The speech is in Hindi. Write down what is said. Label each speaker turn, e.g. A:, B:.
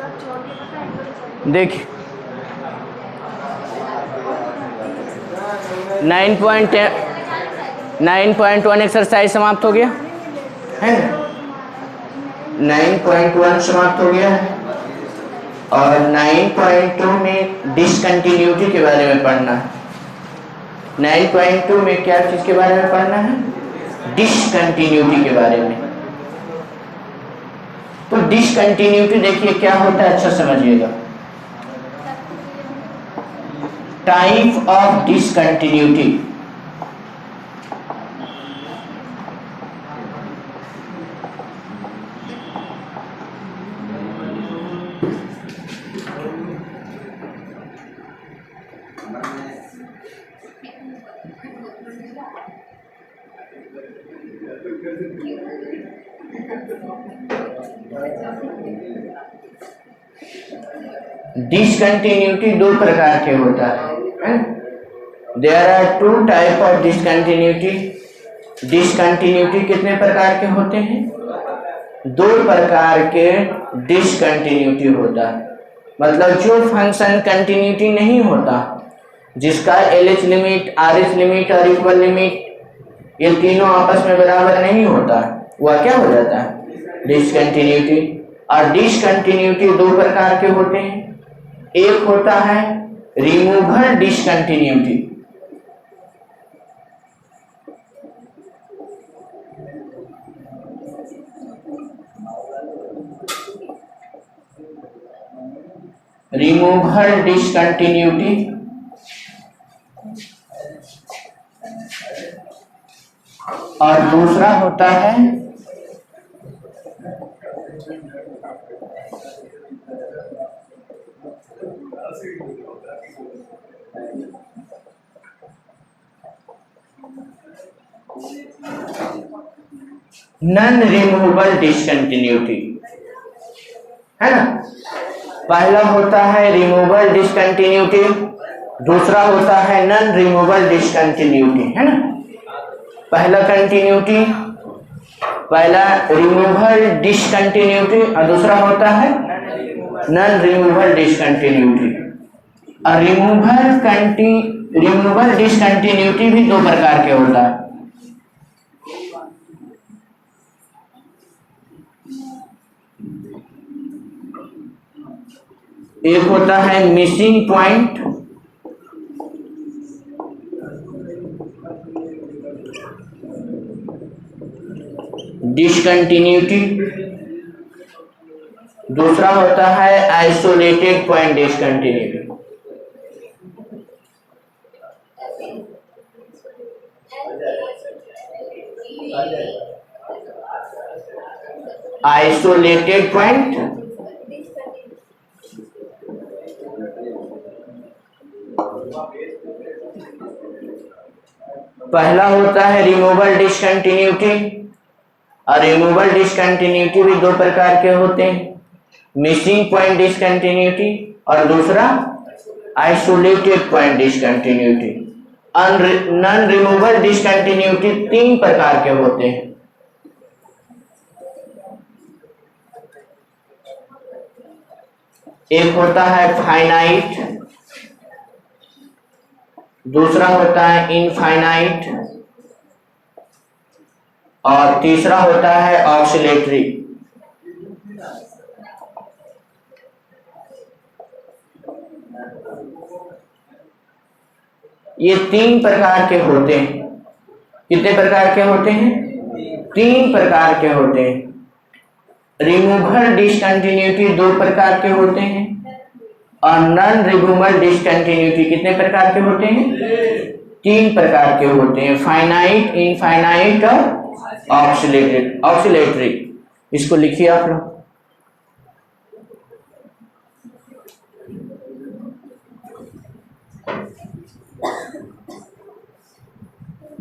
A: देखिए 9.1 एक्सरसाइज समाप्त हो गया है ना। 9.1 समाप्त हो गया और 9.2 में डिसकंटिन्यूटी के बारे में पढ़ना है। 9.2 में क्या चीज के बारे में पढ़ना है? डिसकंटिन्यूटी के बारे में। तो डिसकंटिन्यूटी देखिए क्या होता है, अच्छा समझिएगा। Type of discontinuity. डिसकंटिन्यूटी दो प्रकार के होता है। There are two type of discontinuity. Discontinuity कितने प्रकार के होते हैं? दो प्रकार के डिसकंटिन्यूटी होता है। मतलब जो फंक्शन कंटिन्यूटी नहीं होता, जिसका LH लिमिट, RH लिमिट और इक्वल लिमिट ये तीनों आपस में बराबर नहीं होता, वह क्या हो जाता है? डिसकंटिन्यूटी। और डिसकंटिन्यूटी दो प्रकार के होते हैं। एक होता है रिमूवल डिसकंटिन्यूटी। रिमूवल डिसकंटिन्यूटी और दूसरा होता है नॉन रिमूवेबल डिसकंटिन्यूटी, है ना। पहला होता है रिमूवेबल डिसकंटिन्यूटी, दूसरा होता है नॉन रिमूवेबल डिसकंटिन्यूटी, है ना। पहला कंटिन्यूटी, पहला रिमूवेबल डिसकंटिन्यूटी और दूसरा होता है नॉन रिमूवेबल डिसकंटिन्यूटी। और रिमूवेबल डिसकंटिन्यूटी भी दो प्रकार के होता है। एक होता है मिसिंग पॉइंट डिसकंटिन्यूटी, दूसरा होता है isolated point discontinuity. Isolated point पहला होता है रिमूवेबल डिसकंटिन्यूटी। और रिमूवेबल डिसकंटिन्यूटी भी दो प्रकार के होते हैं, मिसिंग पॉइंट डिसकंटिन्यूटी और दूसरा isolated point discontinuity. Non removable discontinuity तीन प्रकार के होते हैं। एक होता है फाइनाइट, दूसरा होता है इनफाइनाइट और तीसरा होता है ऑक्सिलेटरी। ये तीन प्रकार के होते हैं। कितने प्रकार के होते हैं? तीन प्रकार के होते हैं। रिमूवेबल डिसकंटिन्यूटी दो प्रकार के होते हैं और नॉन रिमूवेबल डिसकंटिन्यूटी कितने प्रकार के होते हैं? तीन प्रकार के होते हैं, फाइनाइट, इनफाइनाइट और ऑक्सिलेटरी। इसको लिखिए आप लोग।